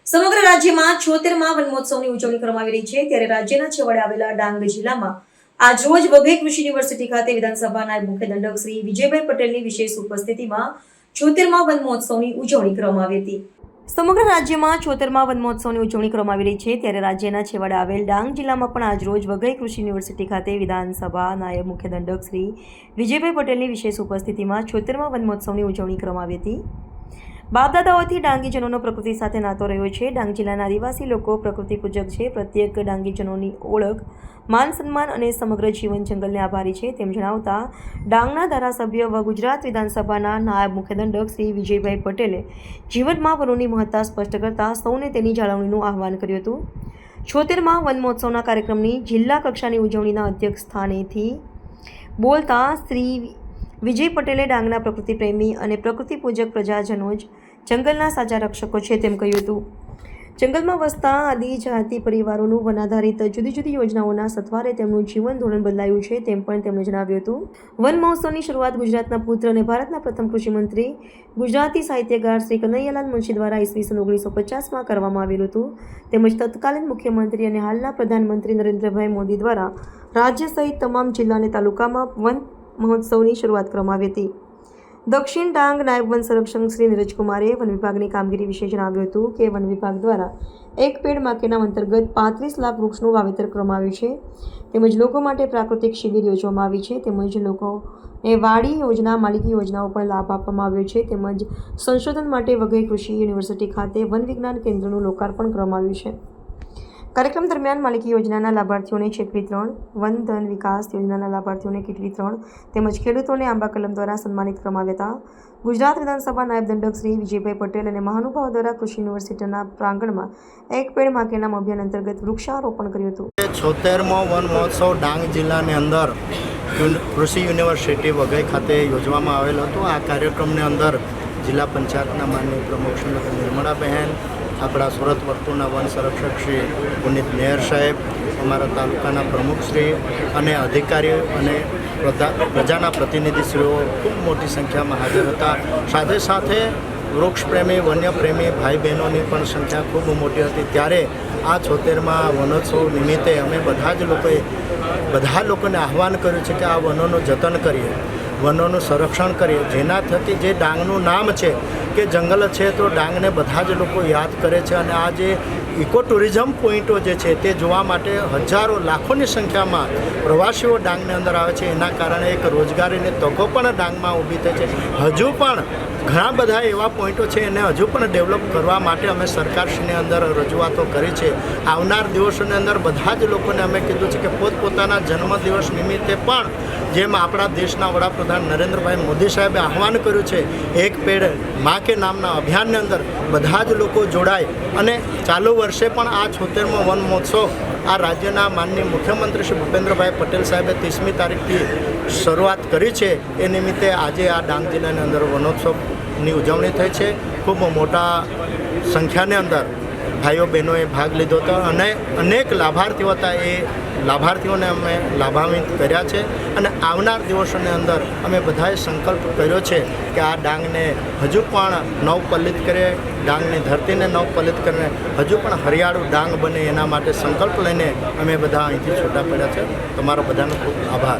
સમગ્ર રાજ્યમાં 76મા વનમહોત્સવની ઉજવણી કરવામાં આવી રહી છે ત્યારે રાજ્યના છેવાડે આવેલા ડાંગ જિલ્લામાં આજરોજ વઘઈ કૃષિ યુનિવર્સિટી ખાતે વિધાનસભા નાયબ મુખ્ય દંડક શ્રી વિજયભાઈ પટેલની વિશેષ ઉપસ્થિતિમાં 76મા વનમહોત્સવની ઉજવણી કરવામાં આવી હતી। સમગ્ર રાજ્યમાં 76મા વનમહોત્સવની ઉજવણી કરવામાં આવી રહી છે ત્યારે રાજ્યના છેવાડે આવેલ ડાંગ જિલ્લામાં પણ આજરોજ વઘઈ કૃષિ યુનિવર્સિટી ખાતે વિધાનસભા નાયબ મુખ્ય દંડક શ્રી વિજયભાઈ પટેલની વિશેષ ઉપસ્થિતિમાં 76મા વનમહોત્સવની ઉજવણી કરવામાં આવી હતી। બાપદાદાઓથી ડાંગીજનોનો પ્રકૃતિ સાથે નાતો રહ્યો છે। ડાંગ જિલ્લાના આદિવાસી લોકો પ્રકૃતિ પૂજક છે। પ્રત્યેક ડાંગીજનોની ઓળખ, માન સન્માન અને સમગ્ર જીવન જંગલને આભારી છે તેમ જણાવતા ડાંગના ધારાસભ્ય વ ગુજરાત વિધાનસભાના નાયબ મુખ્ય દંડક શ્રી વિજયભાઈ પટેલે જીવનમાં વનોની મહત્તા સ્પષ્ટ કરતા સૌને તેની જાળવણીનું આહવાન કર્યું હતું। 76મા વનમહોત્સવના કાર્યક્રમની જિલ્લા કક્ષાની ઉજવણીના અધ્યક્ષ સ્થાનેથી બોલતા શ્રી વિજય પટેલે ડાંગના પ્રકૃતિ પ્રેમી અને પ્રકૃતિ પૂજક પ્રજાજનો જ જંગલના સાચા રક્ષકો છે તેમ કહ્યું હતું। જંગલમાં વસતા આદિજાતિ પરિવારોનું વનાધારિત જુદી જુદી યોજનાઓના સથવારે તેમનું જીવન ધોરણ બદલાયું છે તેમ પણ તેમણે જણાવ્યું હતું। વન મહોત્સવની શરૂઆત ગુજરાતના પુત્ર અને ભારતના પ્રથમ કૃષિમંત્રી ગુજરાતી સાહિત્યકાર શ્રી કનૈયાલાલ મુનશી દ્વારા ઈસવીસન 1950માં કરવામાં આવેલું હતું તેમજ તત્કાલીન મુખ્યમંત્રી અને હાલના પ્રધાનમંત્રી નરેન્દ્રભાઈ મોદી દ્વારા રાજ્ય સહિત તમામ જિલ્લા અને તાલુકામાં વન મહોત્સવની શરૂઆત કરવામાં આવી હતી। દક્ષિણ ડાંગ નાયબ વન સંરક્ષક શ્રી નીરજકુમારે વન વિભાગની કામગીરી વિશે જણાવ્યું હતું કે વન વિભાગ દ્વારા એક પેડ માં કે નામ અંતર્ગત 35 લાખ વૃક્ષનું વાવેતર કરવામાં આવ્યું છે તેમજ લોકો માટે પ્રાકૃતિક શિબિર યોજવામાં આવી છે તેમજ લોકોને વાડી યોજના, માલિકી યોજનાઓ પણ લાભ આપવામાં આવ્યો છે તેમજ સંશોધન માટે વઘઈ કૃષિ યુનિવર્સિટી ખાતે વન વિજ્ઞાન કેન્દ્રનું લોકાર્પણ કરવામાં આવ્યું છે। કાર્યક્રમ દરમિયાન માલિકી યોજનાના લાભાર્થીઓને ચેક વિતરણ, વન ધન વિકાસ યોજનાના લાભાર્થીઓને કીટ વિતરણ તેમજ ખેડૂતોને આંબા કલમ દ્વારા સન્માનિત કરવામાં આવ્યા હતા। ગુજરાત વિધાનસભા નાયબ દંડક શ્રી વિજયભાઈ પટેલ અને મહાનુભાવો દ્વારા કૃષિ યુનિવર્સિટીના પ્રાંગણમાં એક પેડ માં કે નામ અભિયાન અંતર્ગત વૃક્ષારોપણ કર્યું હતું। 76મો વન મહોત્સવ ડાંગ જિલ્લાની અંદર કૃષિ યુનિવર્સિટી વઘઈ ખાતે યોજવામાં આવેલો હતો। આ કાર્યક્રમની અંદર જિલ્લા પંચાયતના માનનીય પ્રમુખ શ્રીમતી નિર્મળાબહેન, આપણા સુરત વર્તુળના વન સંરક્ષક શ્રી પુનિત મેયર સાહેબ, અમારા તાલુકાના પ્રમુખશ્રી અને અધિકારીઓ અને પ્રજાના પ્રતિનિધિશ્રીઓ ખૂબ મોટી સંખ્યામાં હાજર હતા। સાથે સાથે વૃક્ષપ્રેમી, વન્યપ્રેમી ભાઈ બહેનોની પણ સંખ્યા ખૂબ મોટી હતી। ત્યારે આ 76મા વનોત્સવ નિમિત્તે અમે બધા લોકોને આહવાન કર્યું છે કે આ વનોનું જતન કરીએ, વનોનું સંરક્ષણ કરીએ, જેના થકી જે ડાંગનું નામ છે કે જંગલ છે તો ડાંગને બધા જ લોકો યાદ કરે છે અને આ જે ઇકો ટુરિઝમ પોઈન્ટો જે છે તે જોવા માટે હજારો લાખોની સંખ્યામાં પ્રવાસીઓ ડાંગની અંદર આવે છે। એના કારણે એક રોજગારીની તકો પણ ડાંગમાં ઊભી થઈ છે। હજુ પણ ઘણા બધા એવા પોઈન્ટો છે એને હજુ પણ ડેવલપ કરવા માટે અમે સરકારશ્રીની અંદર રજૂઆતો કરી છે। આવનાર દિવસોની અંદર બધા જ લોકોને અમે કીધું છે કે પોતપોતાના જન્મદિવસ નિમિત્તે પણ જેમ આપણા દેશના વડાપ્રધાન નરેન્દ્રભાઈ મોદી સાહેબે આહવાન કર્યું છે એક પેડ માં કે નામના અભિયાનની અંદર બધા જ લોકો જોડાય અને ચાલુ વર્ષે પણ આ 76મો વન મહોત્સવ આ રાજ્યના માનનીય મુખ્યમંત્રી શ્રી ભૂપેન્દ્રભાઈ પટેલ સાહેબે 30મી તારીખથી શરૂઆત કરી છે। એ નિમિત્તે આજે આ ડાંગ જિલ્લાની અંદર વનોત્સવની ઉજવણી થઈ છે। ખૂબ મોટા સંખ્યાની અંદર ભાઈઓ બહેનોએ ભાગ લીધો હતો અને અનેક લાભાર્થીઓ હતા। એ લાભાર્થીઓને અમે લાભાન્વિત કર્યા છે અને આવનાર દિવસોની અંદર અમે બધાએ સંકલ્પ કર્યો છે કે આ ડાંગને હજુ પણ નવપલ્લિત કરીએ, ડાંગની ધરતીને નવપલ્લિત કરીને હજુ પણ હરિયાળું ડાંગ બને એના માટે સંકલ્પ લઈને અમે બધા અહીંથી છૂટા પડ્યા છે। તમારો બધાનો ખૂબ આભાર।